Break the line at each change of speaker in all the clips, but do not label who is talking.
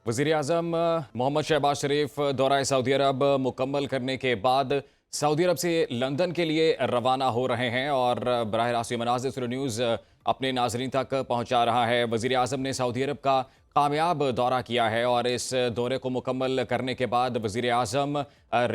वज़ीर-ए-आज़म मोहम्मद शहबाज शरीफ दौरा सऊदी अरब मुकम्मल करने के बाद सऊदी अरब से लंदन के लिए रवाना हो रहे हैं और बराह रास्त ये मनाज़िर सुनो न्यूज़ अपने नाज़रीन तक पहुँचा रहा है। वज़ीर-ए-आज़म ने सऊदी अरब का कामयाब दौरा किया है और इस दौरे को मुकम्मल करने के बाद वज़ीर-ए-आज़म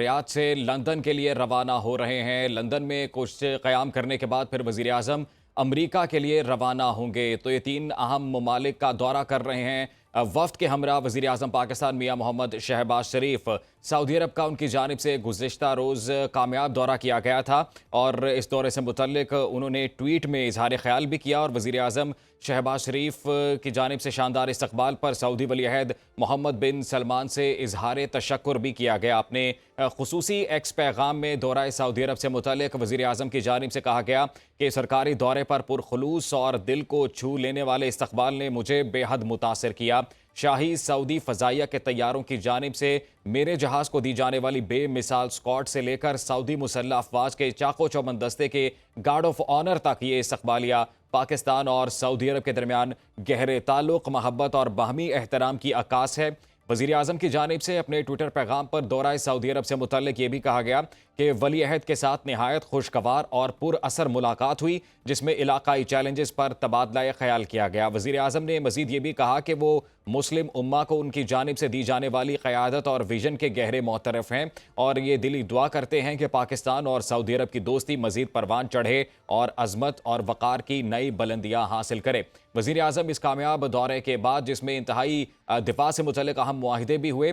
रियाद से लंदन के लिए रवाना हो रहे हैं। लंदन में कुछ क़याम करने के बाद फिर वज़ीर-ए-आज़म अमरीका के लिए रवाना होंगे। तो ये 3 अहम ममालिक का दौरा कर रहे हैं। वफ़्द के हमरा वज़ीर-ए-आज़म पाकिस्तान मियां मोहम्मद शहबाज शरीफ सऊदी अरब का उनकी जानिब से गुज़िश्ता रोज़ कामयाब दौरा किया गया था और इस दौरे से मुतल्लिक उन्होंने ट्वीट में इज़हार ख़याल भी किया और वज़ीर-ए-आज़म शहबाज शरीफ की जानिब से शानदार इस्तक़बाल पर सऊदी वली-अहद मोहम्मद बिन सलमान से इज़हार तशक्कुर भी किया गया। अपने ख़ुसूसी एक्स पैगाम में दौरा सऊदी अरब से मुतल्लिक वज़ीर-ए-आज़म की जानिब से कहा गया कि सरकारी दौरे पर पुरखुलूस और दिल को छू लेने वाले इस्तक़बाल ने मुझे बेहद मुतासिर किया। शाही सऊदी फ़ज़ाइया के तैयारों की जानिब से मेरे जहाज़ को दी जाने वाली बेमिसाल स्कॉट से लेकर सऊदी मुसल्लह अफ़वाज के चाको चौबंद दस्ते के गार्ड ऑफ ऑनर तक ये इस्तक़बालिया पाकिस्तान और सऊदी अरब के दरमियान गहरे ताल्लुक़, महब्बत और बाहमी एहतराम की अक्कास है। वज़ीर-ए-आज़म की जानिब से अपने ट्विटर पैगाम पर दौरा सऊदी अरब से मुतल्लिक ये भी कहा गया कि वली-अहद के साथ नहायत खुशगवार और पुरअसर मुलाकात हुई, जिसमें इलाकाई चैलेंजेस पर तबादला ख्याल किया गया। वज़ीर-ए-आज़म ने मज़ीद ये भी कहा कि वो मुस्लिम उम्मा को उनकी जानिब से दी जाने वाली क़यादत और विजन के गहरे मोतरफ़ हैं और ये दिली दुआ करते हैं कि पाकिस्तान और सऊदी अरब की दोस्ती मज़ीद परवान चढ़े और अज़मत और वक़ार की नई बुलंदियाँ हासिल करे। वज़ीर-ए-आज़म इस कामयाब दौरे के बाद, जिसमें इंतहाई दिफ़ा से मुतल्लिक अहम मुआहिदे भी हुए,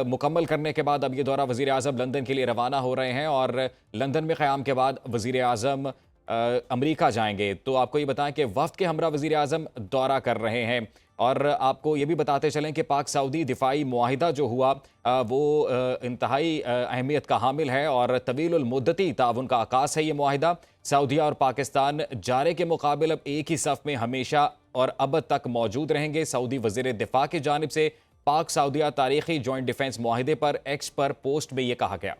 मुकम्मल करने के बाद अब ये दौरा वज़ीर-ए-आज़म लंदन के लिए रवाना हो रहे हैं और लंदन में क़याम के बाद वज़ीर-ए-आज़म अमरीका जाएंगे। तो आपको ये बताएं कि वफ़्द के हमरा वज़ीर-ए-आज़म दौरा कर रहे हैं और आपको ये भी बताते चलें कि पाक सऊदी दिफ़ाई मुआहिदा जो हुआ वो इंतहाई अहमियत का हामिल है और तवीलुल मुद्दती ताउन का आकाश है। ये मुआहिदा सऊदीया और पाकिस्तान जारे के मुकाबिल अब एक ही सफ़ में हमेशा और अब तक मौजूद रहेंगे। सऊदी वज़ीर दिफ़ा की जानिब से पाक सऊदीया तारीख़ी जॉइंट डिफेंस मुआहिदे पर एक्स पर पोस्ट में ये कहा गया।